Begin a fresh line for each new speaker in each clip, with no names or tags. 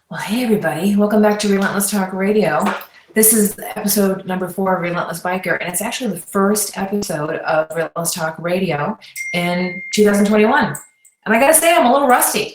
Well, hey everybody, welcome back to Relentless Talk Radio. This is episode number 4 of Relentless Biker, and it's actually the first episode of Relentless Talk Radio in 2021. And I gotta say, I'm a little rusty.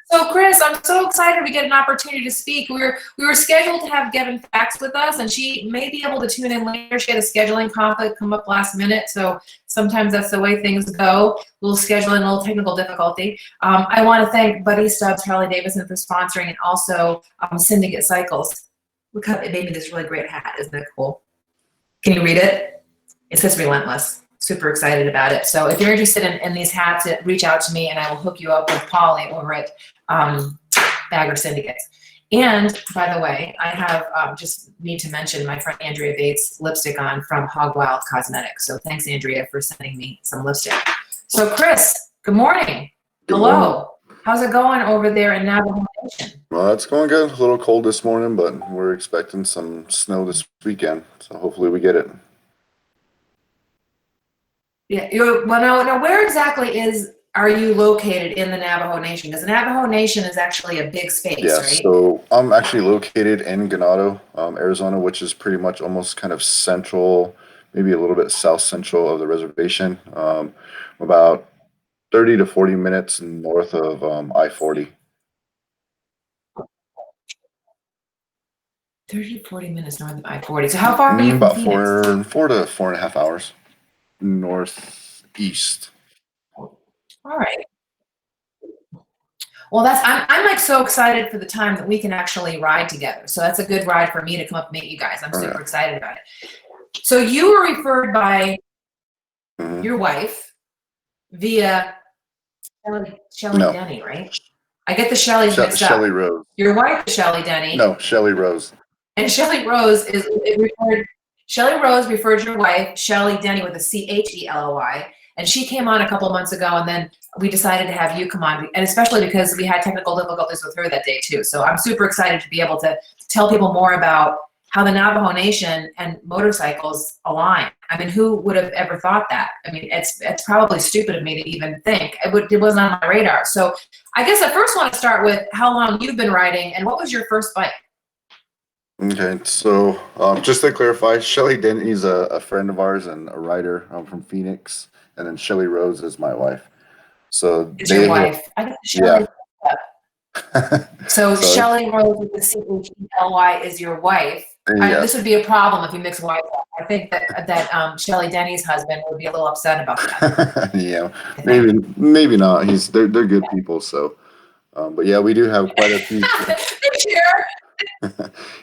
So Chris, I'm so excited we get an opportunity to speak. We were scheduled to have Gavin Fax with us, and she may be able to tune in later. She had a scheduling conflict come up last minute, so sometimes that's the way things go. A little scheduling, a little technical difficulty. I want to thank Buddy Stubbs Harley Davidson for sponsoring, and also Syndicate Cycles. Look how they made me this really great hat. Isn't that cool? Can you read it? It says Relentless. Super excited about it. So if you're interested in these hats, reach out to me and I will hook you up with Polly over at Bagger Syndicates. And by the way, I have just need to mention my friend Andrea Bates lipstick on from Hog Wild Cosmetics. So thanks, Andrea, for sending me some lipstick. So Chris, good morning. Hello. How's it going over there in Navajo Nation?
Well, it's going good. A little cold this morning, but we're expecting some snow this weekend. So hopefully we get it.
Yeah. No, where exactly are you located in the Navajo Nation? Because the Navajo Nation is actually a big space, right?
So I'm actually located in Ganado, Arizona, which is pretty much almost kind of central, maybe a little bit south central of the reservation, about 30 to 40 minutes north of I-40.
30 to 40 minutes north of I-40. So how far are you
about
from Phoenix?
4 to 4.5 hours northeast.
All right. Well, I'm like so excited for the time that we can actually ride together. So that's a good ride for me to come up and meet you guys. I'm super excited about it. So you were referred by your wife via Shelly Denny, right? I get the Shellys mixed up.
Shelly Rose.
Your wife is Shelly Denny.
No, Shelly Rose.
And Shelly Rose Shelly Rose referred your wife, Shelly Denny, with a Cheloi, and she came on a couple of months ago, and then we decided to have you come on, and especially because we had technical difficulties with her that day too. So I'm super excited to be able to tell people more about how the Navajo Nation and motorcycles align. I mean, who would have ever thought that? I mean, it's probably stupid of me to even think. It wasn't on my radar. So I guess I first want to start with how long you've been riding, and what was your first bike?
Okay, so just to clarify, Shelly Denny is a friend of ours and a rider from Phoenix, and then Shelly Rose is my wife. So
it's your wife. I got Shelly. Yeah. So Shelly Rose with the Cheloi is your wife. This would be a problem if you mix wives up. I think that Shelly Denny's husband would be a little upset about that.
Yeah, maybe not. They're good people. So, but yeah, we do have quite a few.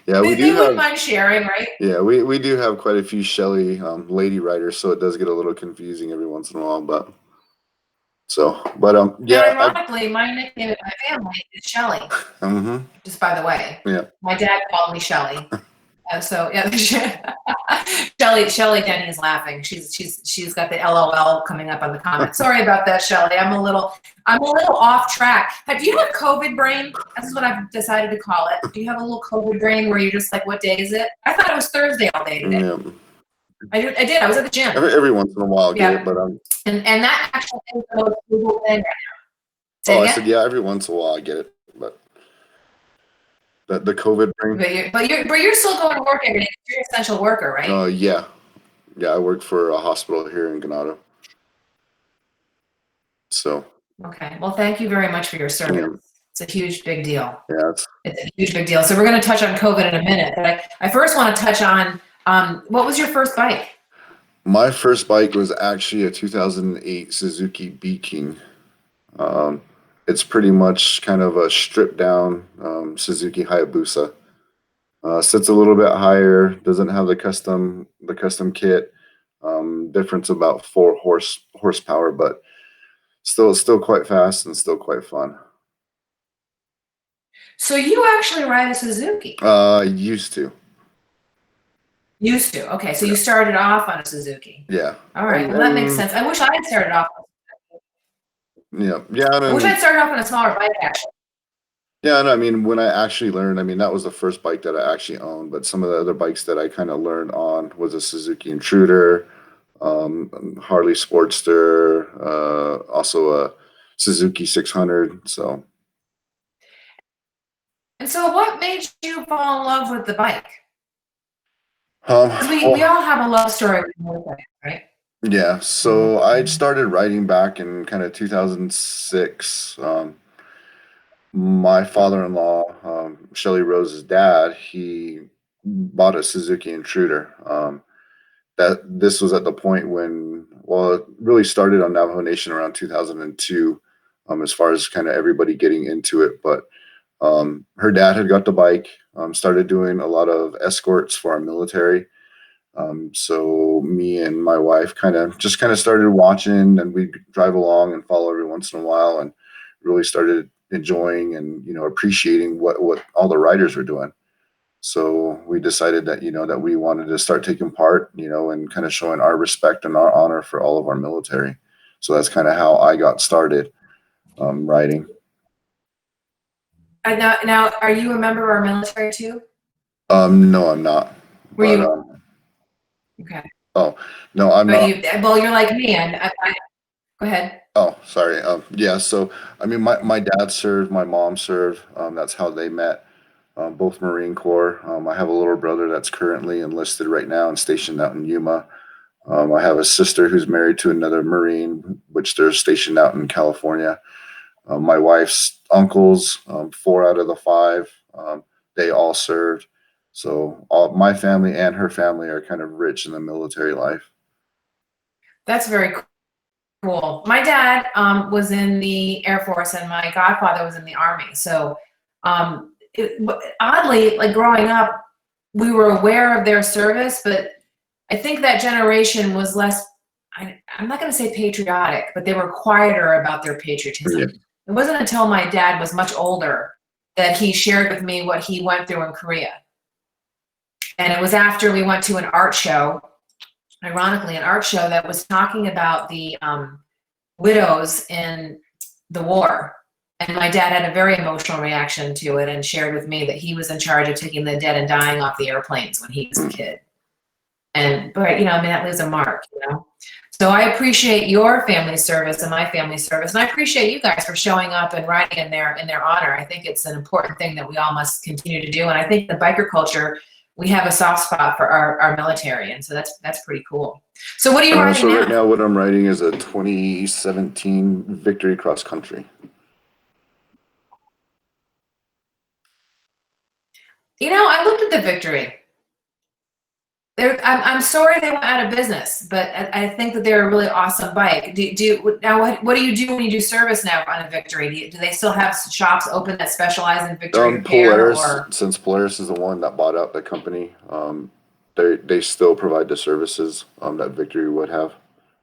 Yeah, we do
wouldn't mind sharing, right?
Yeah, we do have quite a few Shelly lady riders, so it does get a little confusing every once in a while. But yeah.
And ironically, my nickname in my family is Shelly. Just by the way.
Yeah.
My dad called me Shelly. So yeah, Shelly Denny is laughing. She's got the LOL coming up on the comment. Sorry about that, Shelly. I'm a little off track. Have you had COVID brain? This is what I've decided to call it. Do you have a little COVID brain where you're just like, what day is it? I thought it was Thursday all day today.
Yeah.
I did. I was at the gym.
Every once in a while, I get it, but
and that actually is the most Google thing right now.
I said yeah. Every once in a while, I get it, but. The COVID brain.
But you're still going to work every day. You're an essential worker, right?
Yeah. I work for a hospital here in Ganado. So.
Okay. Well, thank you very much for your service. Yeah. It's a huge, big deal.
Yeah.
It's a huge, big deal. So we're going to touch on COVID in a minute, but I first want to touch on what was your first bike?
My first bike was actually a 2008 Suzuki B King. It's pretty much kind of a stripped down Suzuki Hayabusa. Sits a little bit higher, doesn't have the custom kit. Difference about 4 horsepower, but still quite fast and still quite fun.
So you actually ride a Suzuki?
Used to.
Used to. Okay, so you started off on a Suzuki.
Yeah.
All right, well that makes sense. I wish I had started off.
Yeah.
I wish I'd started off on a smaller bike, actually.
Yeah, and I mean, when I actually learned, I mean, that was the first bike that I actually owned, but some of the other bikes that I kind of learned on was a Suzuki Intruder, Harley Sportster, also a Suzuki 600. So
And so what made you fall in love with the bike?
Um,
'Cause
well,
we all have a love story with the bike, right?
yeah, so I started riding back in kind of 2006. My father-in-law, Shelly Rose's dad, he bought a Suzuki Intruder. That this was at the point when, well, it really started on Navajo Nation around 2002, as far as kind of everybody getting into it. But her dad had got the bike, started doing a lot of escorts for our military. So me and my wife kind of started watching, and we drive along and follow every once in a while, and really started enjoying and appreciating what all the riders were doing. So we decided that that we wanted to start taking part, and kind of showing our respect and our honor for all of our military. So that's kind of how I got started riding.
Now, are you a member of our military too?
No, I'm not.
Were
But
you? Okay.
oh no, I'm
But
not.
well, you're like me. Go ahead.
Oh, sorry. Yeah. So, I mean, my dad served, my mom served. That's how they met. Both Marine Corps. I have a little brother that's currently enlisted right now and stationed out in Yuma. I have a sister who's married to another Marine, which they're stationed out in California. My wife's uncles, 4 out of the 5, they all served. So all my family and her family are kind of rich in the military life.
That's very cool. My dad was in the Air Force, and my godfather was in the Army. So oddly, like growing up, we were aware of their service, but I think that generation was less, I'm not going to say patriotic, but they were quieter about their patriotism.
Yeah.
It wasn't until my dad was much older that he shared with me what he went through in Korea. And it was after we went to an art show, ironically, an art show that was talking about the widows in the war. And my dad had a very emotional reaction to it and shared with me that he was in charge of taking the dead and dying off the airplanes when he was a kid. But I mean, that leaves a mark, So I appreciate your family's service and my family's service. And I appreciate you guys for showing up and riding in their honor. I think it's an important thing that we all must continue to do. And I think the biker culture, we have a soft spot for our military. And so that's pretty cool. So what are you riding
So
now?
right now what I'm riding is a 2017 Victory Cross Country.
I looked at the Victory. I'm sorry they went out of business, but I think that they're a really awesome bike. Now what do you do when you do service now on a Victory? Do they still have shops open that specialize in Victory repair?
Since Polaris is the one that bought out the company, they still provide the services that Victory would have,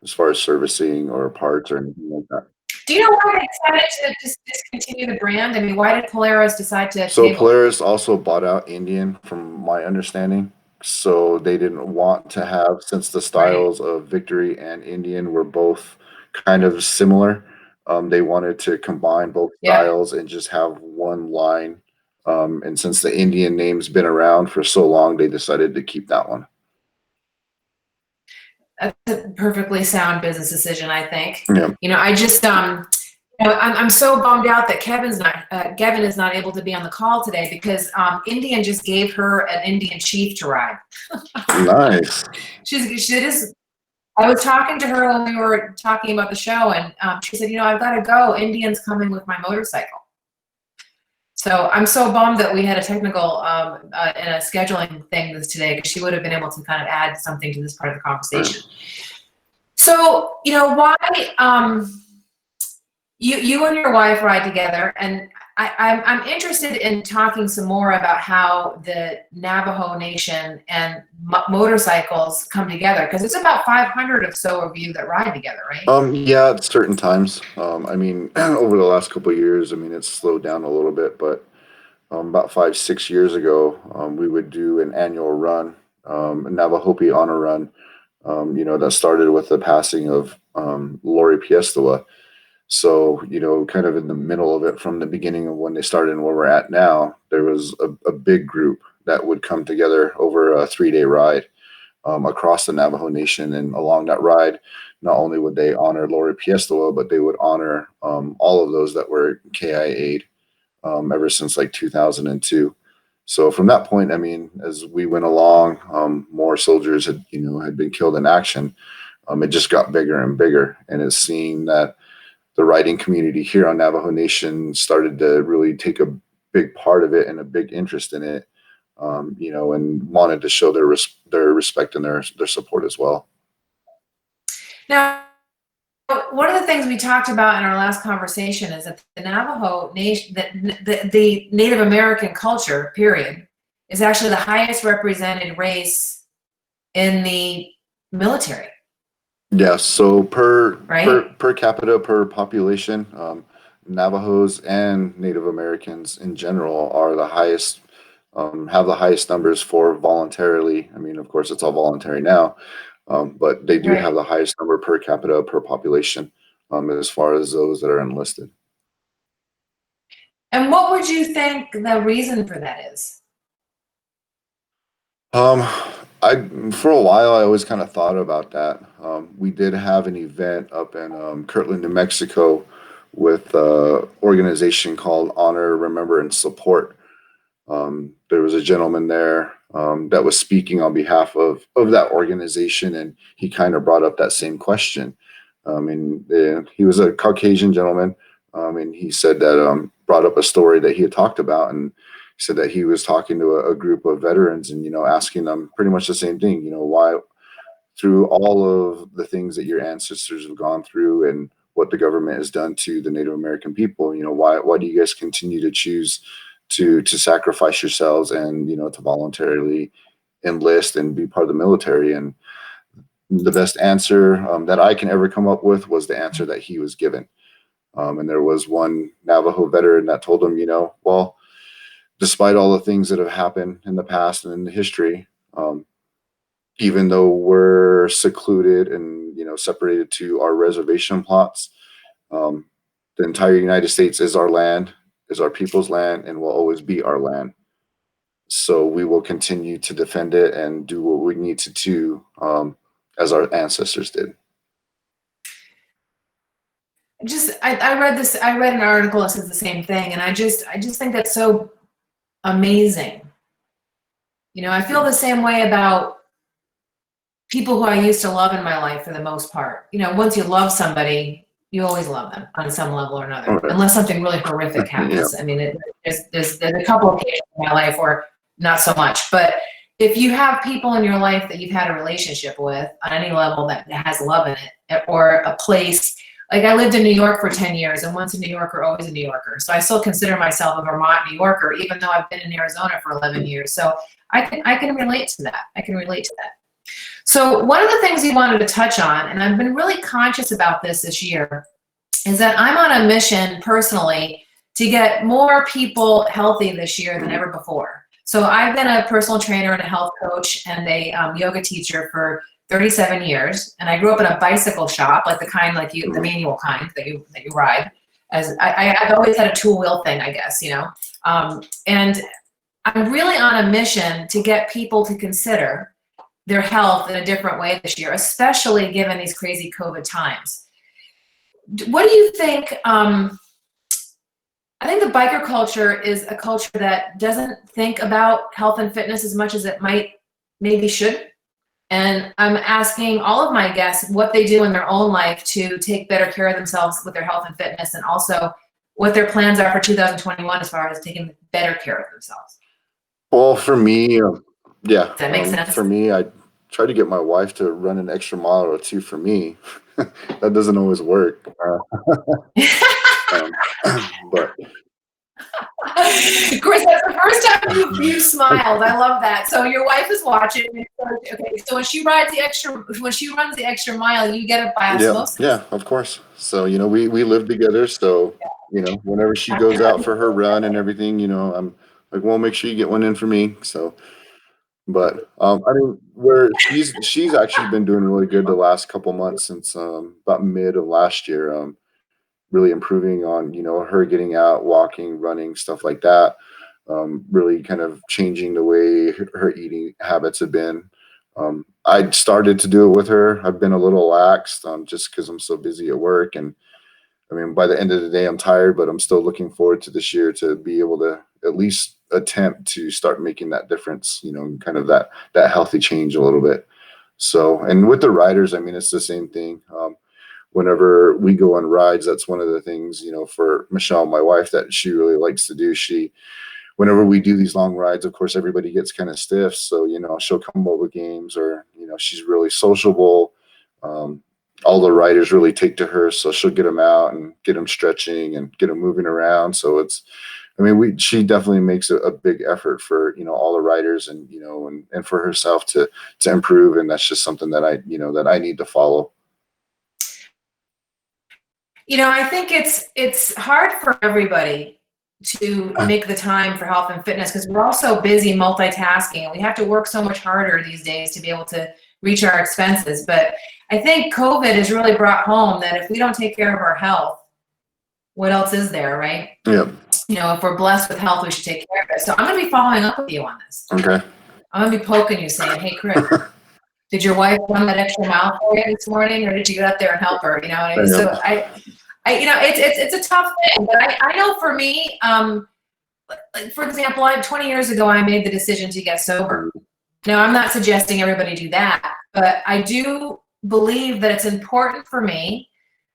as far as servicing or parts or anything like that.
Do you know why they decided to just discontinue the brand? I mean, why did Polaris decide to?
So Polaris also bought out Indian, from my understanding. So they didn't want to have, since the styles of Victory and Indian were both kind of similar, they wanted to combine both styles and just have one line. And since the Indian name's been around for so long, they decided to keep that one.
That's a perfectly sound business decision, I think.
Yeah.
I just I'm so bummed out that Gavin is not able to be on the call today because Indian just gave her an Indian chief to ride.
Nice.
I was talking to her when we were talking about the show, and she said, I've got to go. Indian's coming with my motorcycle. So I'm so bummed that we had a technical and a scheduling thing today, because she would have been able to kind of add something to this part of the conversation. So, why you and your wife ride together, and I'm interested in talking some more about how the Navajo Nation and motorcycles come together, because it's about 500 or so of you that ride together, right?
Yeah, at certain times. I mean, over the last couple of years, it's slowed down a little bit, but about 5-6 years ago, we would do an annual run, a Navajo Honor Run, that started with the passing of Lori Piestewa. So, kind of in the middle of it, from the beginning of when they started and where we're at now, there was a big group that would come together over a 3-day ride across the Navajo Nation. And along that ride, not only would they honor Lori Piestewa, but they would honor all of those that were KIA'd ever since like 2002. So from that point, I mean, as we went along, more soldiers had been killed in action. It just got bigger and bigger, and it's seen that the writing community here on Navajo Nation started to really take a big part of it and a big interest in it, and wanted to show their respect and their support as well.
Now, one of the things we talked about in our last conversation is that the Navajo Nation, the Native American culture, period, is actually the highest represented race in the military.
Yeah, so per capita, per population, Navajos and Native Americans in general are the highest, have the highest numbers for voluntarily. I mean, of course, it's all voluntary now, but they do have the highest number per capita, per population, as far as those that are enlisted.
And what would you think the reason for that is?
For a while, I always kind of thought about that. We did have an event up in Kirtland, New Mexico, with an organization called Honor, Remember, and Support. There was a gentleman there that was speaking on behalf of that organization, and he kind of brought up that same question. And he was a Caucasian gentleman, and he said that brought up a story that he had talked about, and he said that he was talking to a group of veterans and, asking them pretty much the same thing, why, through all of the things that your ancestors have gone through and what the government has done to the Native American people, why do you guys continue to choose to sacrifice yourselves and, to voluntarily enlist and be part of the military? And the best answer that I can ever come up with was the answer that he was given. And there was one Navajo veteran that told him, well, despite all the things that have happened in the past and in the history, even though we're secluded and, separated to our reservation plots, the entire United States is our land, is our people's land, and will always be our land. So we will continue to defend it and do what we need to do, as our ancestors did.
I read an article that says the same thing, and I just think that's so amazing. I feel the same way about people who I used to love in my life for the most part. Once you love somebody, you always love them on some level or another, unless something really horrific happens. Yeah. I mean, there's a couple of occasions in my life where not so much, but if you have people in your life that you've had a relationship with on any level that has love in it, or a place, like I lived in New York for 10 years, and once a New Yorker, always a New Yorker. So I still consider myself a Vermont New Yorker, even though I've been in Arizona for 11 years. So I can relate to that. I can relate to that. So one of the things we wanted to touch on, and I've been really conscious about this year, is that I'm on a mission personally to get more people healthy this year than ever before. So I've been a personal trainer and a health coach and a yoga teacher for 37 years, and I grew up in a bicycle shop, like the kind, like the manual kind that you ride. I've always had a tool wheel thing, I guess, and I'm really on a mission to get people to consider their health in a different way this year, especially given these crazy COVID times. What do you think? I think the biker culture is a culture that doesn't think about health and fitness as much as it maybe should. And I'm asking all of my guests what they do in their own life to take better care of themselves with their health and fitness, and also what their plans are for 2021 as far as taking better care of themselves.
Well, for me, yeah.
Does that make sense?
For me, I try to get my wife to run an extra mile or two for me. That doesn't always work. But
Chris, that's the first time you smiled. I love that. So your wife is watching. Okay, so when she runs the extra mile, you get it by osmosis.
Yeah, of course. So we live together. So whenever she goes out for her run and everything, I'm like, well, make sure you get one in for me. So, but I mean, where she's actually been doing really good the last couple months since about mid of last year. Really improving on her getting out, walking, running, stuff like that. Really kind of changing the way her eating habits have been. I started to do it with her. I've been a little lax just because I'm so busy at work, and I mean, by the end of the day, I'm tired, but I'm still looking forward to this year to be able to at least attempt to start making that difference, and kind of that healthy change a little bit. So, and with the riders, I mean, it's the same thing. Whenever we go on rides, that's one of the things, for Michelle, my wife, that she really likes to do. Whenever we do these long rides, of course, everybody gets kind of stiff. So, she'll come up with games, or, she's really sociable. All the riders really take to her. So she'll get them out and get them stretching and get them moving around. So she definitely makes a big effort for, all the riders and, and for herself to improve. And that's just something that I need to follow.
I think it's hard for everybody to make the time for health and fitness, because we're all so busy multitasking, and we have to work so much harder these days to be able to reach our expenses. But I think COVID has really brought home that if we don't take care of our health, what else is there, right?
Yeah.
If we're blessed with health, we should take care of it. So I'm going to be following up with you on this.
Okay.
I'm going to be poking you, saying, hey, Chris, did your wife run that extra mile for you this morning, or did you get up there and help her? You know what I mean? So I it's a tough thing, but I know for me, for example, 20 years ago, I made the decision to get sober. Now, I'm not suggesting everybody do that, but I do believe that it's important for me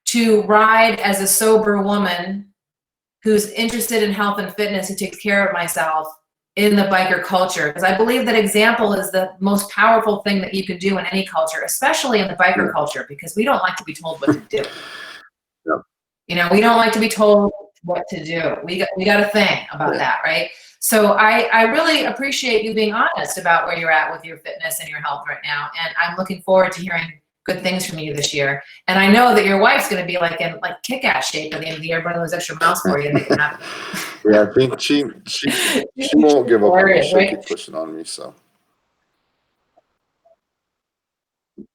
to ride as a sober woman who's interested in health and fitness, who takes care of myself in the biker culture. Because I believe that example is the most powerful thing that you can do in any culture, especially in the biker culture, because we don't like to be told what to do. We don't like to be told what to do. We got a thing about that, right? So I really appreciate you being honest about where you're at with your fitness and your health right now. And I'm looking forward to hearing good things from you this year. And I know that your wife's going to be in kick-ass shape at the end of the year, running those extra miles for you and making happen.
Yeah, I think she won't give up on me. She'll keep pushing on me. So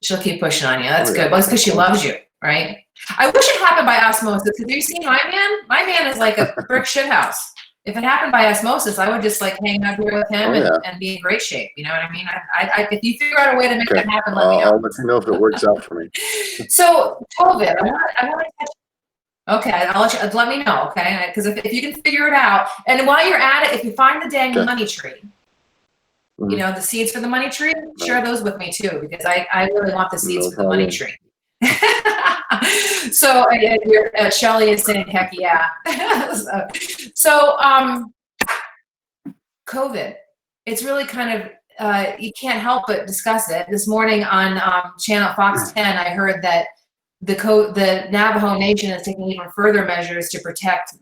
she'll keep pushing on you. That's good. Well, it's because she loves you, right? I wish it happened by osmosis. Have you seen my man? My man is like a brick shithouse. If it happened by osmosis, I would just hang out here with him and be in great shape. You know what I mean? If you figure out a way to make that happen, let me know.
I'll let you know if it works out for me.
So COVID, I want to catch. Okay, I'll let me know. Okay, because if you can figure it out, and while you're at it, if you find the dang money tree, the seeds for the money tree, share those with me too, because I really want the seeds for the money tree. So Shelly is saying, heck yeah. So COVID, it's really kind of, you can't help but discuss it. This morning on channel Fox 10, I heard that the Navajo Nation is taking even further measures to protect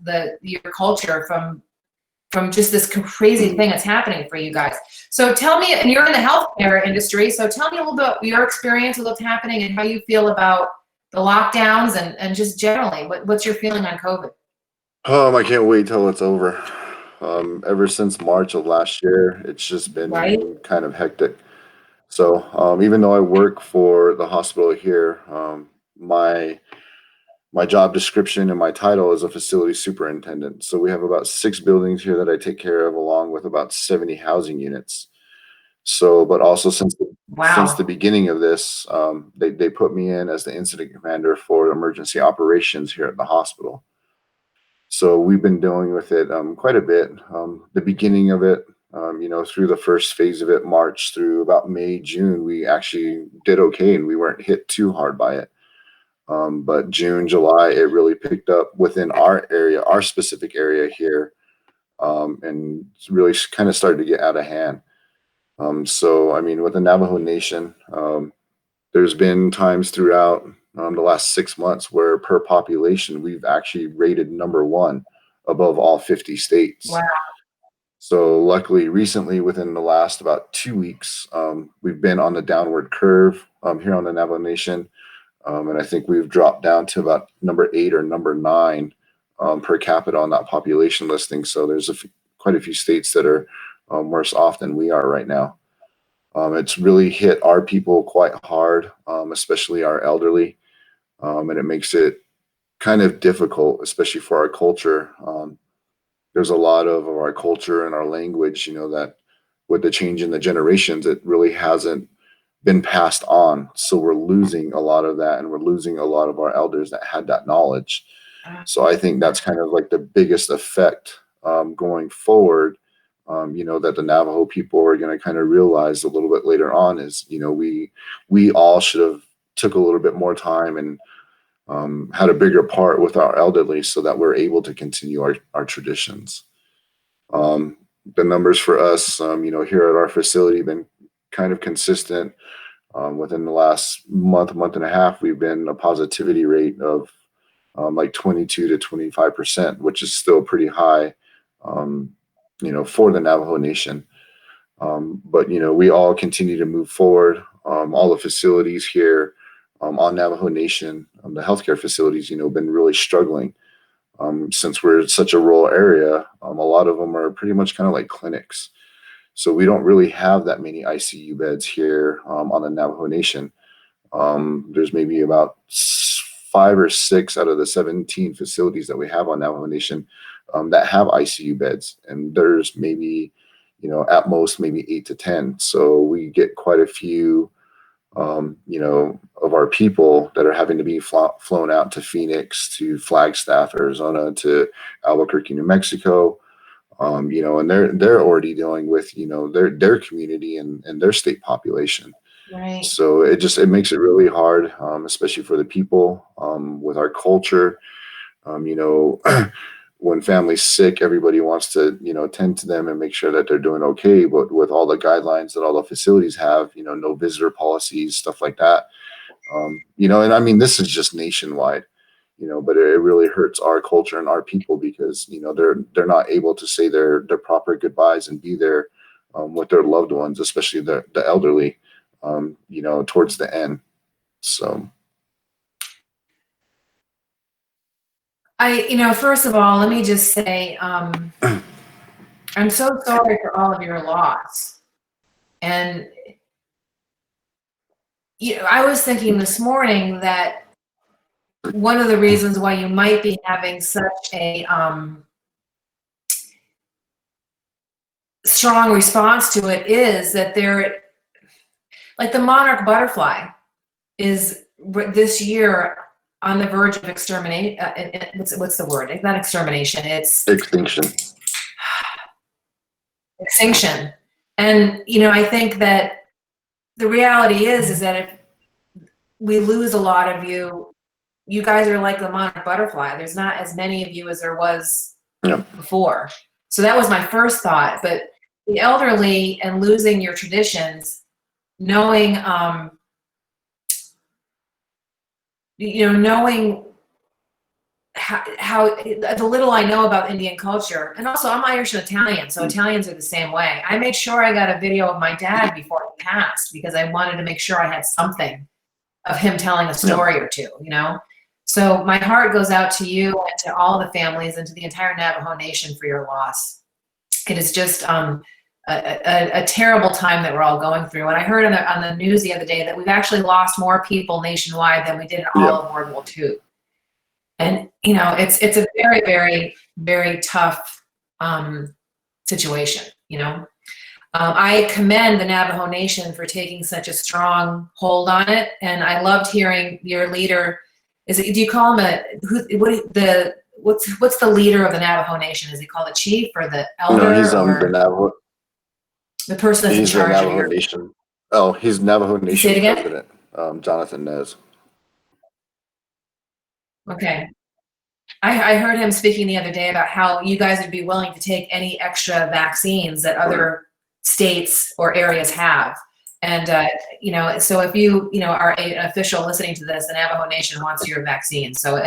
your culture from just this crazy thing that's happening for you guys. So tell me, and you're in the healthcare industry, so tell me a little bit about your experience with what's happening and how you feel about the lockdowns and just generally, what's your feeling on COVID?
I can't wait till it's over. Ever since March of last year, it's just been kind of hectic. So even though I work for the hospital here, my job description and my title is a facility superintendent. So we have about 6 buildings here that I take care of, along with about 70 housing units. So, but also since the beginning of this, they put me in as the incident commander for emergency operations here at the hospital. So we've been dealing with it quite a bit. The beginning of it, through the first phase of it, March through about May, June, we actually did okay and we weren't hit too hard by it. But June, July, it really picked up within our area, our specific area here, and it's really kind of started to get out of hand. So, I mean, with the Navajo Nation, there's been times throughout the last 6 months where per population, we've actually rated #1 above all 50 states.
Wow.
So luckily, recently, within the last about 2 weeks, we've been on the downward curve here on the Navajo Nation. And I think we've dropped down to about #8 or #9 per capita on that population listing. So there's quite a few states that are worse off than we are right now. It's really hit our people quite hard, especially our elderly. And it makes it kind of difficult, especially for our culture. There's a lot of our culture and our language, that with the change in the generations, it really hasn't been passed on. So we're losing a lot of that, and we're losing a lot of our elders that had that knowledge. So I think that's kind of like the biggest effect going forward, that the Navajo people are going to kind of realize a little bit later on is, we all should have took a little bit more time and had a bigger part with our elderly so that we're able to continue our traditions. The numbers for us, here at our facility have been kind of consistent. Within the last month and a half, we've been a positivity rate of like 22 to 25%, which is still pretty high, for the Navajo Nation. But, we all continue to move forward. All the facilities here on Navajo Nation, the healthcare facilities, been really struggling. Since we're such a rural area, a lot of them are pretty much kind of like clinics. So we don't really have that many ICU beds here on the Navajo Nation. There's maybe about 5 or 6 out of the 17 facilities that we have on Navajo Nation that have ICU beds. And there's maybe, at most maybe 8 to 10. So we get quite a few, of our people that are having to be flown out to Phoenix, to Flagstaff, Arizona, to Albuquerque, New Mexico. And they're already dealing with, their community and their state population.
Right.
So it makes it really hard, especially for the people with our culture. When family's sick, everybody wants to, tend to them and make sure that they're doing okay. But with all the guidelines that all the facilities have, no visitor policies, stuff like that. And I mean, this is just nationwide, but it really hurts our culture and our people because, they're not able to say their proper goodbyes and be there with their loved ones, especially the elderly, towards the end. So.
First of all, let me just say, I'm so sorry for all of your loss. And, I was thinking this morning that one of the reasons why you might be having such a strong response to it is that like the monarch butterfly is this year on the verge of exterminate. What's the word? It's not extermination. It's
extinction.
Extinction. And I think that the reality is that if we lose a lot of you, you guys are like the monarch butterfly. There's not as many of you as there was before. So that was my first thought. But the elderly and losing your traditions, knowing knowing how the little I know about Indian culture, and also I'm Irish and Italian, so Italians are the same way. I made sure I got a video of my dad before he passed because I wanted to make sure I had something of him telling a story or two, So my heart goes out to you and to all the families and to the entire Navajo Nation for your loss. It is just a terrible time that we're all going through. And I heard on the news the other day that we've actually lost more people nationwide than we did in all of World War II. And, it's a very, very, very tough situation, I commend the Navajo Nation for taking such a strong hold on it. And I loved hearing your leader. Do you call him what's the leader of the Navajo Nation? Is he called the chief or the elder?
No, he's the Navajo.
The person that's in charge
Navajo
of your
Nation. Oh, he's Navajo Nation
Say it again?
president, Jonathan Nez.
Okay. I heard him speaking the other day about how you guys would be willing to take any extra vaccines that other states or areas have. And, so if you, are an official listening to this, the Navajo Nation wants your vaccine. So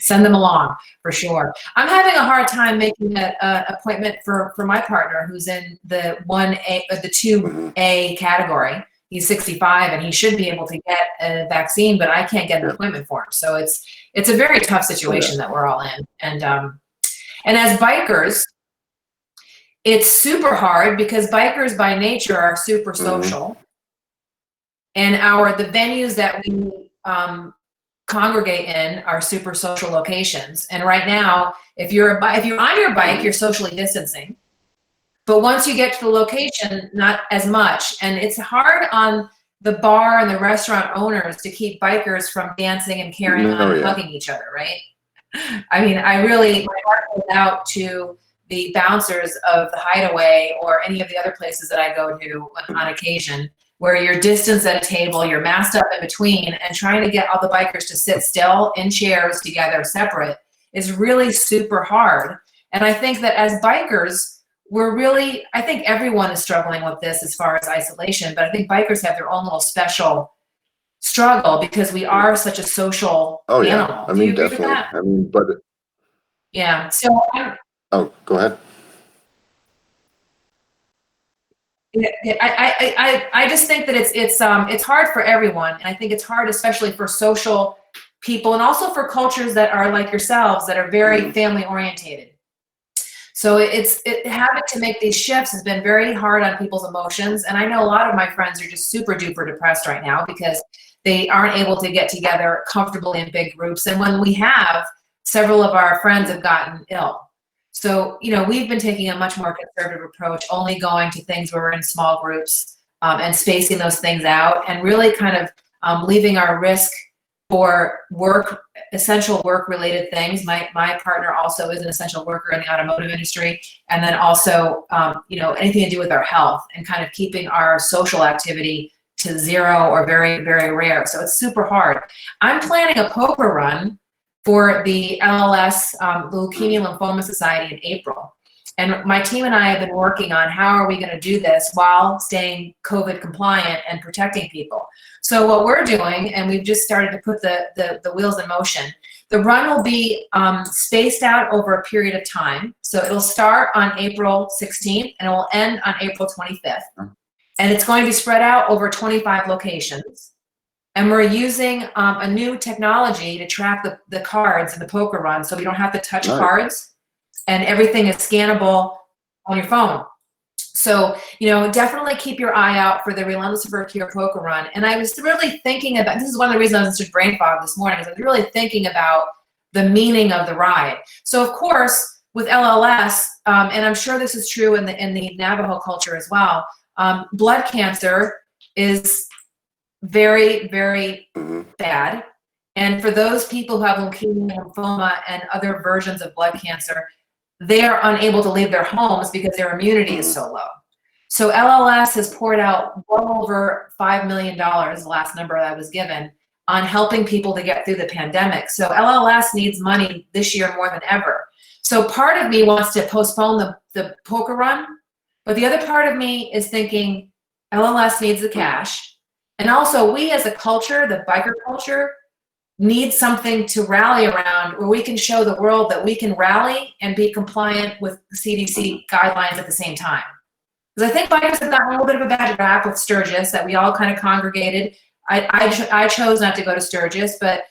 send them along for sure. I'm having a hard time making an appointment for my partner who's in the 1A or the 2A category. He's 65 and he should be able to get a vaccine, but I can't get an appointment for him. So it's a very tough situation that we're all in. And as bikers, it's super hard because bikers by nature are super social, and the venues that we congregate in are super social locations. And right now, if you're on your bike, you're socially distancing. But once you get to the location, not as much. And it's hard on the bar and the restaurant owners to keep bikers from dancing and carrying on and hugging each other, right? I mean, my heart goes out to the bouncers of the Hideaway or any of the other places that I go to on occasion, where you're distanced at a table, you're masked up in between, and trying to get all the bikers to sit still in chairs together separate is really super hard. And I think that as bikers, I think everyone is struggling with this as far as isolation, but I think bikers have their own little special struggle because we are such a social animal.
I mean, definitely. I mean, but
yeah. So
go ahead.
I just think that it's hard for everyone, and I think it's hard especially for social people and also for cultures that are like yourselves that are very family orientated. So having to make these shifts has been very hard on people's emotions, and I know a lot of my friends are just super duper depressed right now because they aren't able to get together comfortably in big groups, and when we have, several of our friends have gotten ill. So, we've been taking a much more conservative approach, only going to things where we're in small groups and spacing those things out and really kind of leaving our risk for essential work-related things. My partner also is an essential worker in the automotive industry, and then also, anything to do with our health and kind of keeping our social activity to zero or very, very rare. So it's super hard. I'm planning a poker run for the LLS, Leukemia Lymphoma Society in April. And my team and I have been working on how are we going to do this while staying COVID compliant and protecting people. So what we're doing, and we've just started to put the wheels in motion, the run will be spaced out over a period of time. So it'll start on April 16th and it will end on April 25th. And it's going to be spread out over 25 locations. And we're using a new technology to track the cards in the poker run, so we don't have to touch cards, and everything is scannable on your phone. So, definitely keep your eye out for the Relentless Biker poker run. And I was really thinking about, this is one of the reasons I was in such brain fog this morning, is I was really thinking about the meaning of the ride. So, of course, with LLS, and I'm sure this is true in the Navajo culture as well, blood cancer is very, very bad. And for those people who have leukemia, lymphoma, and other versions of blood cancer, they are unable to leave their homes because their immunity is so low. So LLS has poured out well over $5 million, the last number that I was given, on helping people to get through the pandemic. So LLS needs money this year more than ever. So part of me wants to postpone the poker run, but the other part of me is thinking LLS needs the cash. And also, we as a culture, the biker culture, need something to rally around where we can show the world that we can rally and be compliant with CDC guidelines at the same time. Because I think bikers have gotten a little bit of a bad rap with Sturgis, that we all kind of congregated. I chose not to go to Sturgis, but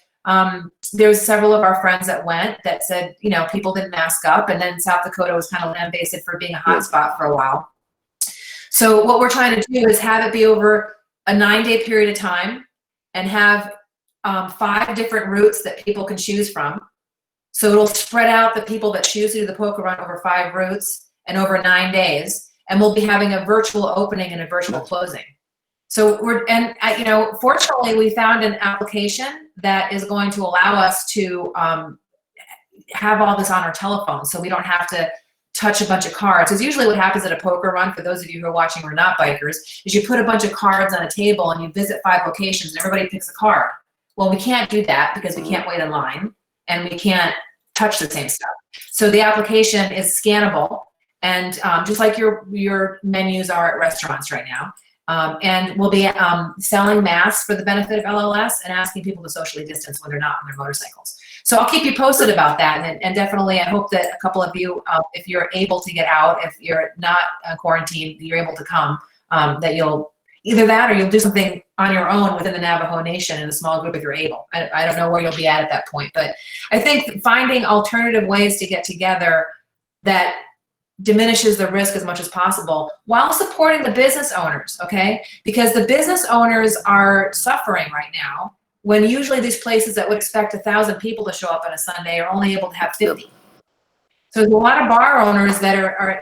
there was several of our friends that went that said, people didn't mask up, and then South Dakota was kind of lambasted for being a hot spot for a while. So what we're trying to do is have it be over a 9-day period of time and have 5 different routes that people can choose from. So it'll spread out the people that choose to do the poker run over 5 routes and over 9 days. And we'll be having a virtual opening and a virtual closing. So fortunately we found an application that is going to allow us to have all this on our telephone. So we don't have to touch a bunch of cards. Because usually what happens at a poker run, for those of you who are watching who are not bikers, is you put a bunch of cards on a table and you visit 5 locations and everybody picks a card. Well, we can't do that because we can't wait in line and we can't touch the same stuff. So the application is scannable, and just like your menus are at restaurants right now. And we'll be selling masks for the benefit of LLS and asking people to socially distance when they're not on their motorcycles. So I'll keep you posted about that, and definitely I hope that a couple of you, if you're able to get out, if you're not quarantined, you're able to come, that you'll either that or you'll do something on your own within the Navajo Nation in a small group if you're able. I don't know where you'll be at that point, but I think finding alternative ways to get together that diminishes the risk as much as possible while supporting the business owners, okay? Because the business owners are suffering right now when usually these places that would expect 1,000 people to show up on a Sunday are only able to have 50. So there's a lot of bar owners that are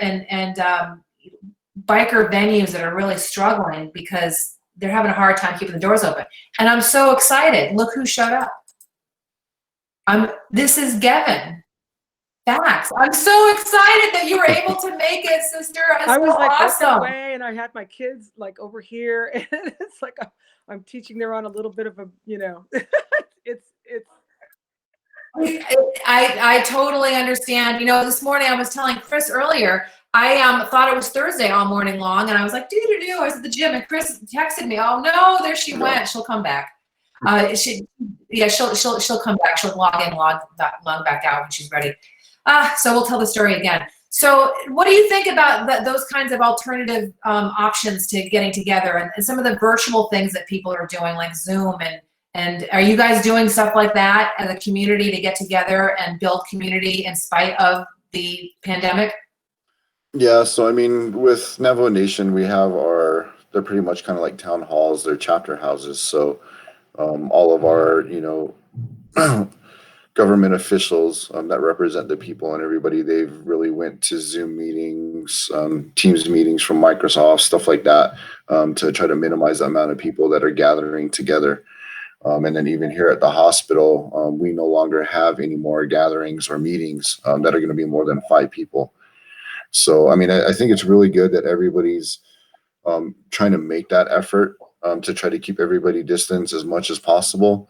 biker venues that are really struggling because they're having a hard time keeping the doors open. And I'm so excited. Look who showed up. This is Gavin. Facts. I'm so excited that you were able to make it, sister.
I was like
awesome.
away, and I had my kids like over here, and it's like I'm teaching them on a little bit of a, it's.
I totally understand. This morning I was telling Chris earlier, I thought it was Thursday all morning long, and I was like, I was at the gym, and Chris texted me, oh no, there she went. She'll come back. She'll come back. She'll log in, log back out when she's ready. So we'll tell the story again. So what do you think about those kinds of alternative options to getting together, and some of the virtual things that people are doing, like Zoom, and are you guys doing stuff like that as a community to get together and build community in spite of the pandemic?
Yeah, so I mean, with Navajo Nation, we have they're pretty much kind of like town halls, they're chapter houses. So all of our, government officials that represent the people and everybody, they've really went to Zoom meetings, Teams meetings from Microsoft, stuff like that, to try to minimize the amount of people that are gathering together. And then even here at the hospital, we no longer have any more gatherings or meetings that are going to be more than 5 people. So, I mean, I think it's really good that everybody's trying to make that effort to try to keep everybody distance as much as possible.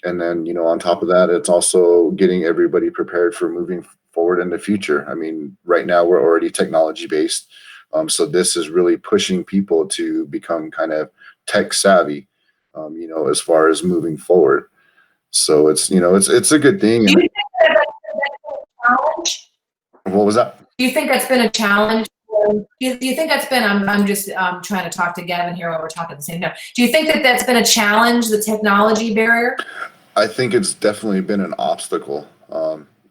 And then, on top of that, it's also getting everybody prepared for moving forward in the future. I mean, right now we're already technology based. So this is really pushing people to become kind of tech savvy, as far as moving forward. So it's a good thing.
Do you think that's been a challenge?
What was that?
Do you think that's been a challenge? Do you think that's been, I'm just trying to talk to Gavin here while we're talking at the same time. Do you think that's been a challenge, the technology barrier?
I think it's definitely been an obstacle.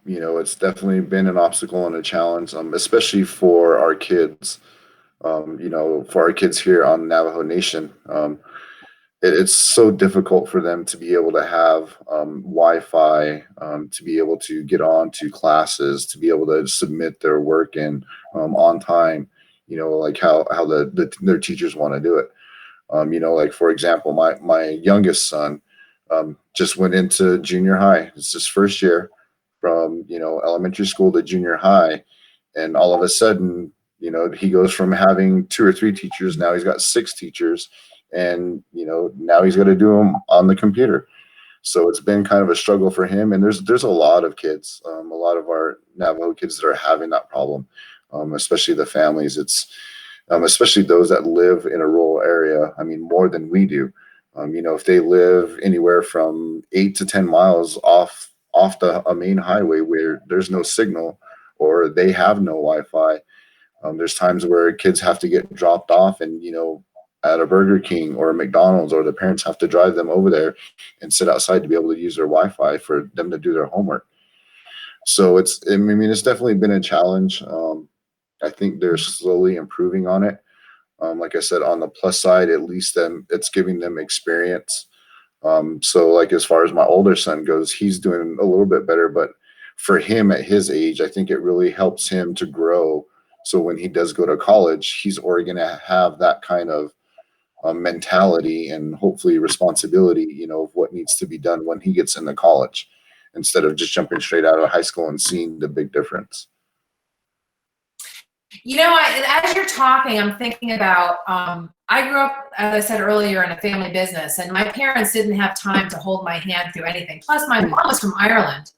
It's definitely been an obstacle and a challenge, especially for our kids, for our kids here on Navajo Nation. It's so difficult for them to be able to have Wi-Fi, to be able to get on to classes, to be able to submit their work in on time, like how their teachers want to do it. Like, for example, my youngest son just went into junior high. It's his first year from, elementary school to junior high. And all of a sudden, he goes from having 2 or 3 teachers. Now he's got 6 teachers. And now he's got to do them on the computer. So it's been kind of a struggle for him. And there's a lot of kids, a lot of our Navajo kids that are having that problem, especially the families. It's especially those that live in a rural area. I mean, more than we do. If they live anywhere from 8 to 10 miles off a main highway where there's no signal or they have no Wi-Fi, there's times where kids have to get dropped off and at a Burger King or a McDonald's, or the parents have to drive them over there and sit outside to be able to use their Wi-Fi for them to do their homework. So it's definitely been a challenge. I think they're slowly improving on it. Like I said, on the plus side, at least it's giving them experience. So like, as far as my older son goes, he's doing a little bit better, but for him at his age, I think it really helps him to grow. So when he does go to college, he's already going to have that kind of mentality and hopefully responsibility, of what needs to be done when he gets into college, instead of just jumping straight out of high school and seeing the big difference.
As you're talking, I'm thinking about, I grew up, as I said earlier, in a family business, and my parents didn't have time to hold my hand through anything. Plus, my mom was from Ireland,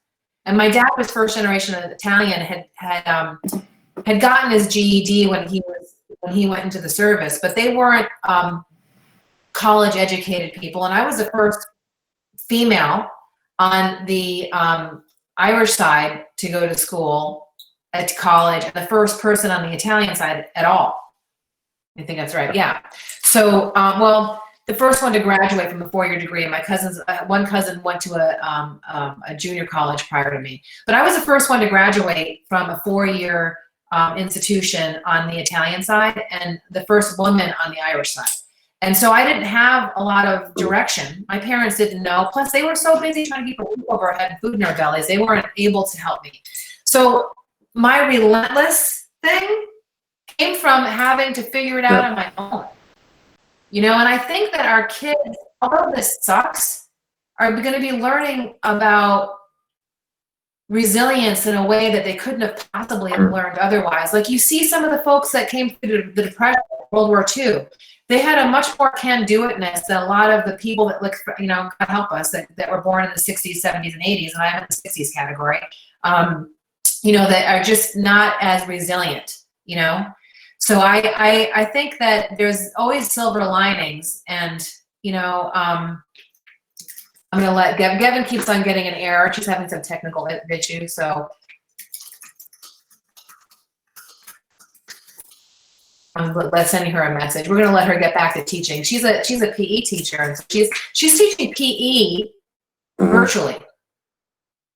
and my dad was first generation Italian, had gotten his GED when he went into the service, but they weren't college educated people. And I was the first female on the Irish side to go to school at college, and the first person on the Italian side at all. I think that's right. Yeah. So, the first one to graduate from a 4-year degree, and my one cousin went to a junior college prior to me, but I was the first one to graduate from a 4-year institution on the Italian side, and the first woman on the Irish side. And so I didn't have a lot of direction. My parents didn't know. Plus, they were so busy trying to keep a roof over our head and food in our bellies, they weren't able to help me. So my relentless thing came from having to figure it out on my own. And I think that our kids, although this sucks, are going to be learning about resilience in a way that they couldn't have possibly have learned otherwise. Like you see some of the folks that came through the Depression, World War II, they had a much more can-do-itness than a lot of the people that, like, you know, God help us, that were born in the 60s, 70s, and 80s, and I'm in the 60s category, you know, that are just not as resilient, you know? So I think that there's always silver linings, and, you know, I'm gonna let Gavin keeps on getting an error. She's having some technical issues, so I'm sending her a message. We're gonna let her get back to teaching. She's a PE teacher, and so she's teaching PE virtually,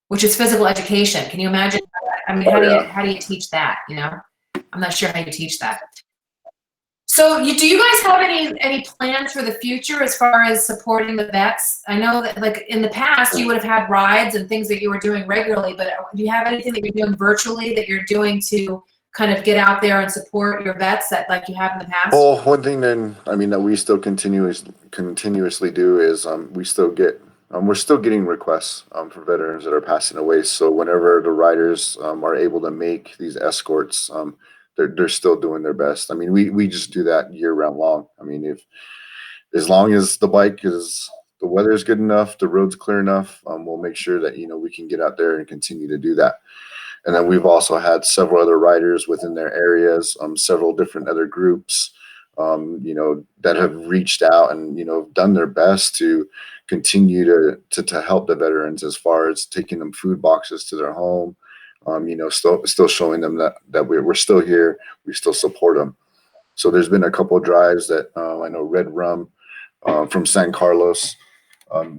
which is physical education. Can you imagine? I mean, how do you teach that? You know, I'm not sure how you teach that. So do you guys have any plans for the future as far as supporting the vets? I know that, like, in the past you would have had rides and things that you were doing regularly, but do you have anything that you're doing virtually that you're doing to kind of get out there and support your vets that, like, you have in the past?
Well, one thing then, I mean, that we still continuously do is we're still getting requests for veterans that are passing away. So whenever the riders are able to make these escorts, they're still doing their best. I mean, we just do that year round long. I mean, as long as the weather is good enough, the road's clear enough, we'll make sure that, you know, we can get out there and continue to do that. And then we've also had several other riders within their areas, several different other groups, you know, that have reached out and, you know, done their best to continue to help the veterans as far as taking them food boxes to their home. You know, still showing them that we're still here, we still support them. So there's been a couple of drives that I know Red Rum from San Carlos,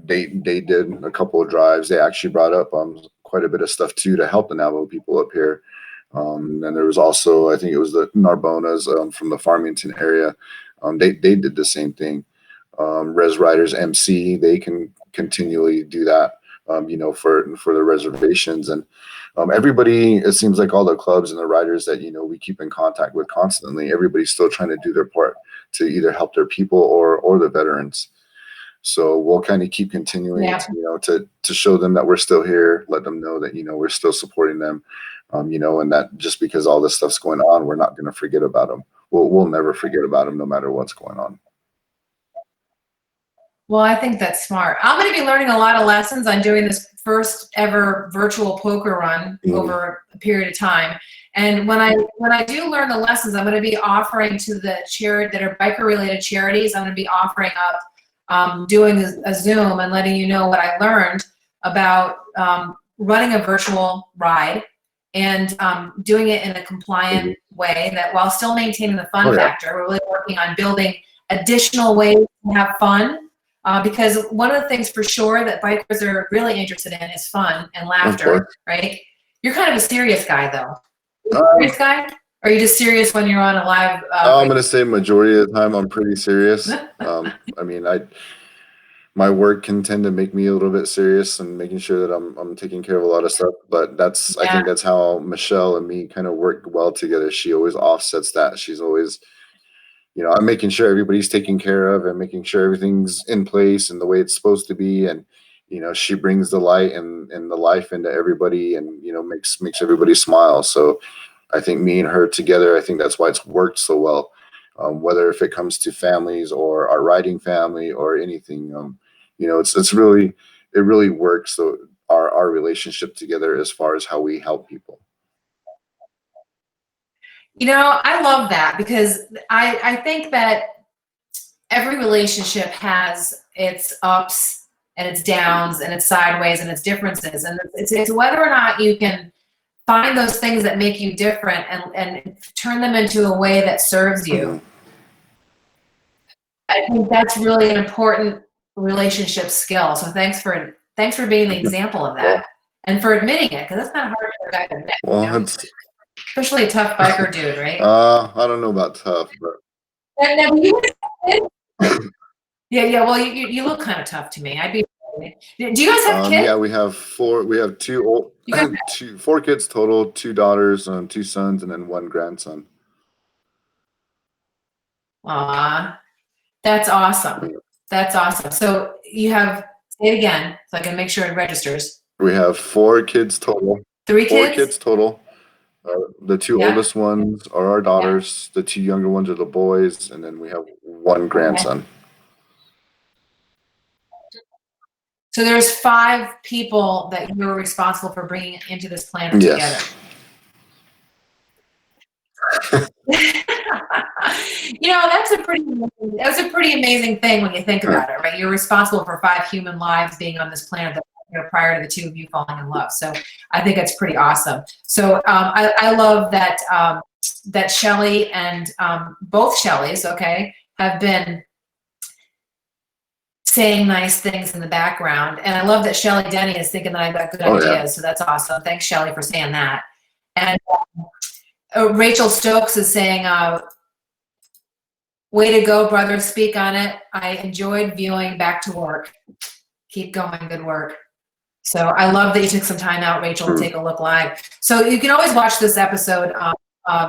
they did a couple of drives. They actually brought up quite a bit of stuff too to help the Navajo people up here. And there was also, I think it was the Narbonas from the Farmington area. They did the same thing. Res Riders MC, they can continually do that. You know, for the reservations, and everybody, it seems like all the clubs and the riders that, you know, we keep in contact with constantly, everybody's still trying to do their part to either help their people or the veterans. So we'll kind of keep continuing, you know, to show them that we're still here, let them know that, you know, we're still supporting them, you know, and that just because all this stuff's going on, we're not going to forget about them. We'll never forget about them no matter what's going on.
Well, I think that's smart. I'm going to be learning a lot of lessons on doing this first ever virtual poker run over a period of time. And when I do learn the lessons, I'm going to be offering to the charity that are biker related charities. I'm going to be offering up doing a Zoom and letting you know what I learned about running a virtual ride and doing it in a compliant way, that while still maintaining the fun factor. We're really working on building additional ways to have fun. Because one of the things for sure that bikers are really interested in is fun and laughter, right? You're kind of a serious guy, though. Serious guy? Or are you just serious when you're on a live?
I'm going to say majority of the time I'm pretty serious. I mean, my work can tend to make me a little bit serious and making sure that I'm taking care of a lot of stuff. But I think that's how Michelle and me kind of work well together. She always offsets that. She's always, you know, I'm making sure everybody's taken care of and making sure everything's in place and the way it's supposed to be. And, you know, she brings the light and the life into everybody and, you know, makes everybody smile. So I think me and her together, I think that's why it's worked so well. Whether if it comes to families or our riding family or anything, you know, it really works. So our relationship together as far as how we help people.
You know, I love that because I think that every relationship has its ups and its downs and its sideways and its differences. And it's whether or not you can find those things that make you different and turn them into a way that serves you. I think that's really an important relationship skill. So thanks for being the example of that and for admitting it, because that's not hard for a guy to admit.
Well,
you know? Especially a tough biker dude, right?
I don't know about tough, but
yeah. Well, you look kind of tough to me. Do you guys have kids?
Yeah, we have four. We have four kids total: 2 daughters, 2 sons, and then 1 grandson.
Aw, that's awesome. That's awesome. So you have, say it again, so I can make sure it registers.
We have 4 kids total.
3
Four
kids?
kids total. The 2
Yeah.
oldest ones are our daughters. The 2 younger ones are the boys, and then we have 1 grandson.
So there's 5 people that you were responsible for bringing into this planet
Yes.
together. You know, that's a pretty amazing thing when you think about it, right? You're responsible for 5 human lives being on this planet that, you know, prior to the 2 of you falling in love. So I think it's pretty awesome. So I love that that Shelly and both Shellys, okay, have been saying nice things in the background. And I love that Shelly Denny is thinking that I've got good ideas.
Yeah.
So that's awesome. Thanks, Shelly, for saying that. And Rachel Stokes is saying, way to go, brother. Speak on it. I enjoyed viewing Back to Work. Keep going. Good work. So I love that you took some time out, Rachel, to take a look live. So you can always watch this episode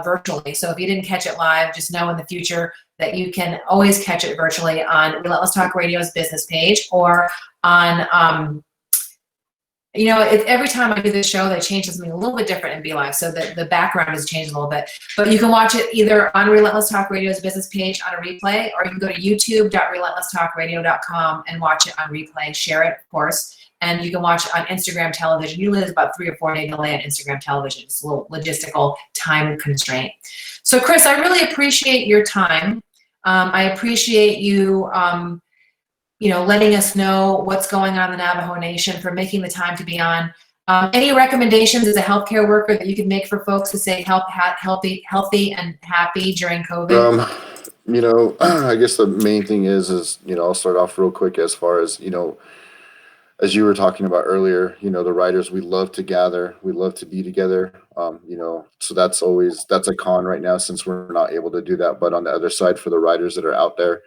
virtually. So if you didn't catch it live, just know in the future that you can always catch it virtually on Relentless Talk Radio's business page or on, you know, every time I do this show, they change something a little bit different in BeLive, so that the background has changed a little bit. But you can watch it either on Relentless Talk Radio's business page on a replay, or you can go to youtube.relentlesstalkradio.com and watch it on replay. Share it, of course. And you can watch it on Instagram television. Usually there's about 3 or 4 day delay on Instagram television. It's a little logistical time constraint. So Chris, I really appreciate your time. I appreciate you, you know, letting us know what's going on in the Navajo Nation, for making the time to be on. Any recommendations as a healthcare worker that you could make for folks to stay healthy and happy during COVID?
You know, I guess the main thing is, you know, I'll start off real quick as far as, you know, as you were talking about earlier, you know, the writers, we love to gather, we love to be together, you know, so that's a con right now since we're not able to do that. But on the other side, for the writers that are out there,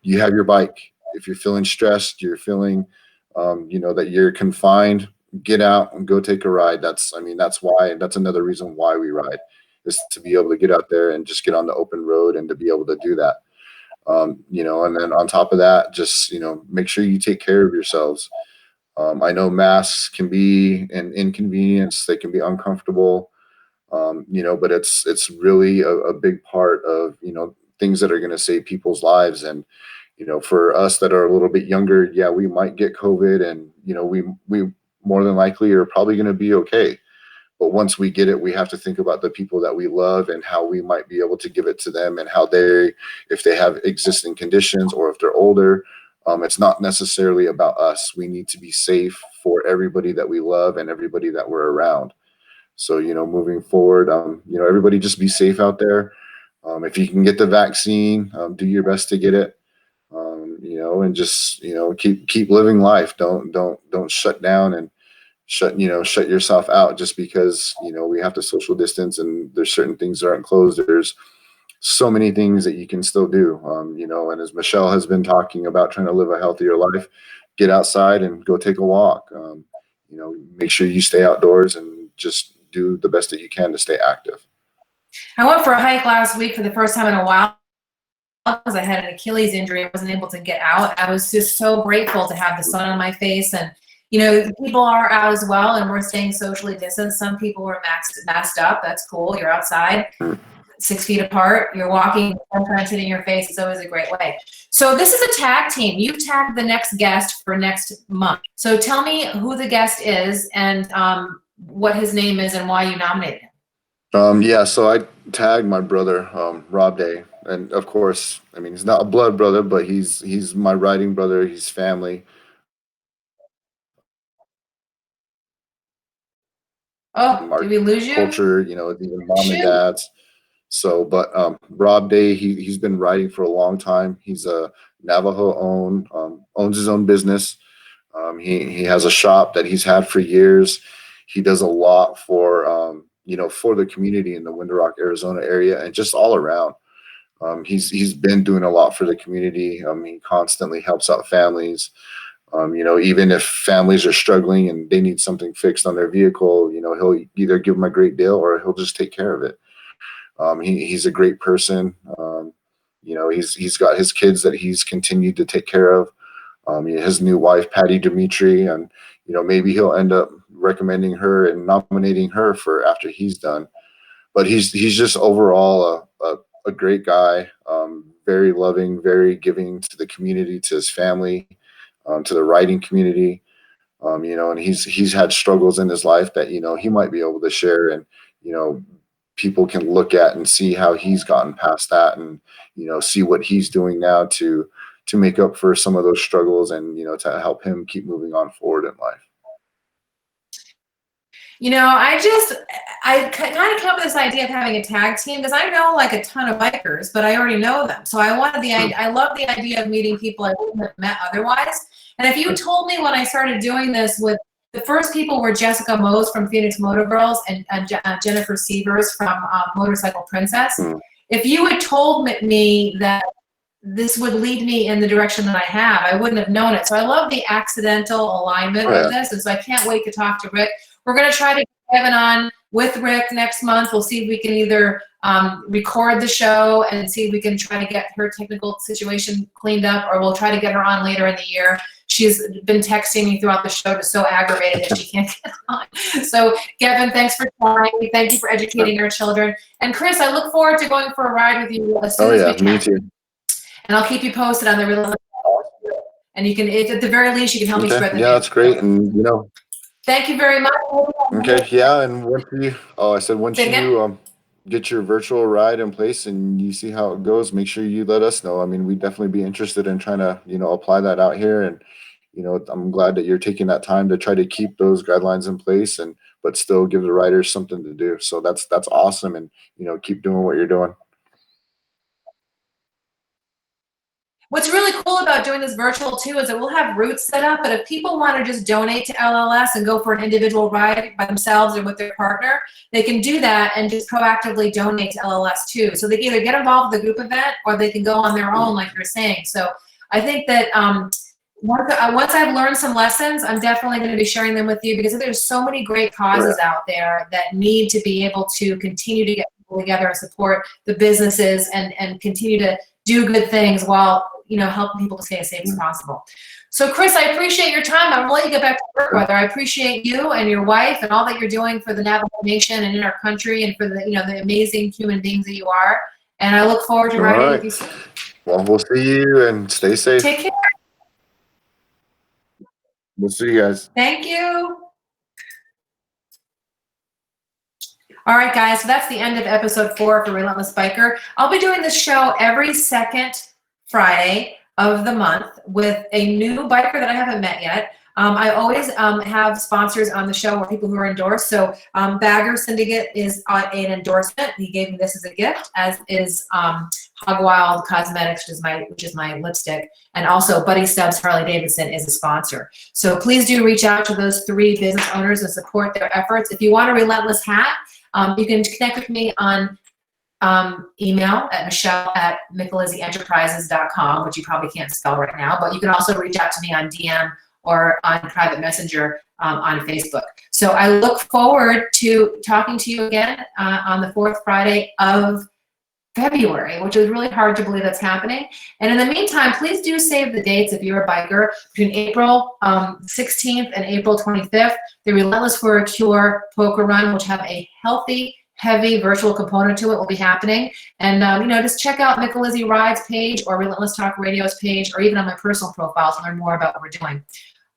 you have your bike. If you're feeling stressed, you're feeling, you know, that you're confined, get out and go take a ride. That's another reason why we ride, is to be able to get out there and just get on the open road and to be able to do that. You know, and then on top of that, just, you know, make sure you take care of yourselves. I know masks can be an inconvenience. They can be uncomfortable, you know, but it's really a big part of, you know, things that are going to save people's lives. And, you know, for us that are a little bit younger, yeah, we might get COVID, and, you know, we more than likely are probably going to be okay. But once we get it, we have to think about the people that we love and how we might be able to give it to them, and how if they have existing conditions or if they're older, it's not necessarily about us. We need to be safe for everybody that we love and everybody that we're around. So, you know, moving forward, you know, everybody just be safe out there. If you can get the vaccine, do your best to get it. You know, and just, you know, keep living life. Don't shut down and shut yourself out just because, you know, we have to social distance and there's certain things that aren't closed. There's so many things that you can still do, you know, and as Michelle has been talking about, trying to live a healthier life, get outside and go take a walk. You know, make sure you stay outdoors and just do the best that you can to stay active.
I went for a hike last week for the first time in a while because I had an Achilles injury. I wasn't able to get out. I was just so grateful to have the sun on my face. And, you know, people are out as well, and we're staying socially distanced. Some people are masked up. That's cool. You're outside, 6 feet apart. You're walking, sunshine hitting your face. It's always a great way. So this is a tag team. You tagged the next guest for next month. So tell me who the guest is and what his name is and why you nominated him.
Yeah, so I tagged my brother, Rob Day. And of course, I mean, he's not a blood brother, but he's my writing brother. He's family.
Oh, did we lose you?
Culture, you know, even mom and dad's. So, but Rob Day, he's been writing for a long time. He's a Navajo owns his own business. He has a shop that he's had for years. He does a lot for you know, for the community in the Window Rock, Arizona area, and just all around. He's been doing a lot for the community. He constantly helps out families. You know, even if families are struggling and they need something fixed on their vehicle, you know, he'll either give them a great deal or he'll just take care of it. He's a great person. You know, he's got his kids that he's continued to take care of. his new wife, Patty Dimitri, and maybe he'll end up recommending her and nominating her for after he's done. But he's just overall a great guy, very loving, very giving to the community, to his family, to the riding community. And he's had struggles in his life that he might be able to share, and people can look at and see how he's gotten past that, and see what he's doing now to make up for some of those struggles, and to help him keep moving on forward in life.
I kind of came up with this idea of having a tag team because I know like a ton of bikers, but I already know them. So I love the idea of meeting people I wouldn't have met otherwise. And if you told me when I started doing this, with the first people were Jessica Mose from Phoenix Motor Girls and Jennifer Sievers from Motorcycle Princess. If you had told me that this would lead me in the direction that I have, I wouldn't have known it. So I love the accidental alignment of this. And so I can't wait to talk to Rick. We're going to try to get Kevin on with Rick next month. We'll see if we can either record the show and see if we can try to get her technical situation cleaned up, or we'll try to get her on later in the year. She's been texting me throughout the show, just so aggravated that she can't get on. So, Kevin, thanks for trying. Thank you for educating our children. And Chris, I look forward to going for a ride with you as soon as we can.
Me too.
And I'll keep you posted on the Relentless. And you can, at the very least, you can help me spread the news.
Yeah, that's great. And
thank you very much.
Okay, yeah, and once you get your virtual ride in place and you see how it goes, make sure you let us know. I mean, we'd definitely be interested in trying to, apply that out here. And, I'm glad that you're taking that time to try to keep those guidelines in place, but still give the riders something to do. So that's awesome. And, keep doing what you're doing.
What's really cool about doing this virtual too is that we'll have routes set up, but if people want to just donate to LLS and go for an individual ride by themselves or with their partner, they can do that and just proactively donate to LLS too. So they can either get involved with the group event or they can go on their own, like you're saying. So I think that once I've learned some lessons, I'm definitely going to be sharing them with you, because there's so many great causes out there that need to be able to continue to get people together and support the businesses and continue to do good things while helping people to stay as safe as possible. So Chris, I appreciate your time. I'm gonna let you get back to work, brother. I appreciate you and your wife and all that you're doing for the Navajo Nation and in our country, and for the the amazing human beings that you are. And I look forward to riding with you soon.
Well, we'll see you, and stay safe.
Take care.
We'll see you guys.
Thank you. All right, guys, so that's the end of episode 4 for Relentless Biker. I'll be doing this show every second Friday of the month with a new biker that I haven't met yet. I always have sponsors on the show, or people who are endorsed. So Bagger Syndicate is an endorsement. He gave me this as a gift, as is Hog Wild Cosmetics, which is my lipstick. And also Buddy Stubbs Harley Davidson is a sponsor. So please do reach out to those 3 business owners and support their efforts. If you want a Relentless hat, you can connect with me on email at michelle@micalizzienterprises.com, which you probably can't spell right now, but you can also reach out to me on DM or on private messenger on Facebook. So I look forward to talking to you again on the 4th Friday of February, which is really hard to believe that's happening. And in the meantime, please do save the dates if you're a biker. Between April 16th and April 25th, the Relentless for a Cure Poker Run, which have a heavy virtual component to it, will be happening. And just check out Micalizzi Rides page or Relentless Talk Radio's page, or even on my personal profile to learn more about what we're doing.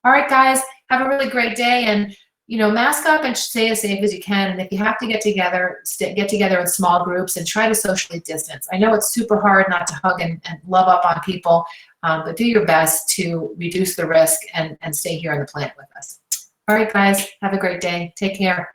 All right, guys, have a really great day, and mask up and stay as safe as you can. And if you have to get together in small groups and try to socially distance. I know it's super hard not to hug and love up on people, but do your best to reduce the risk and stay here on the planet with us. All right, guys, have a great day. Take care.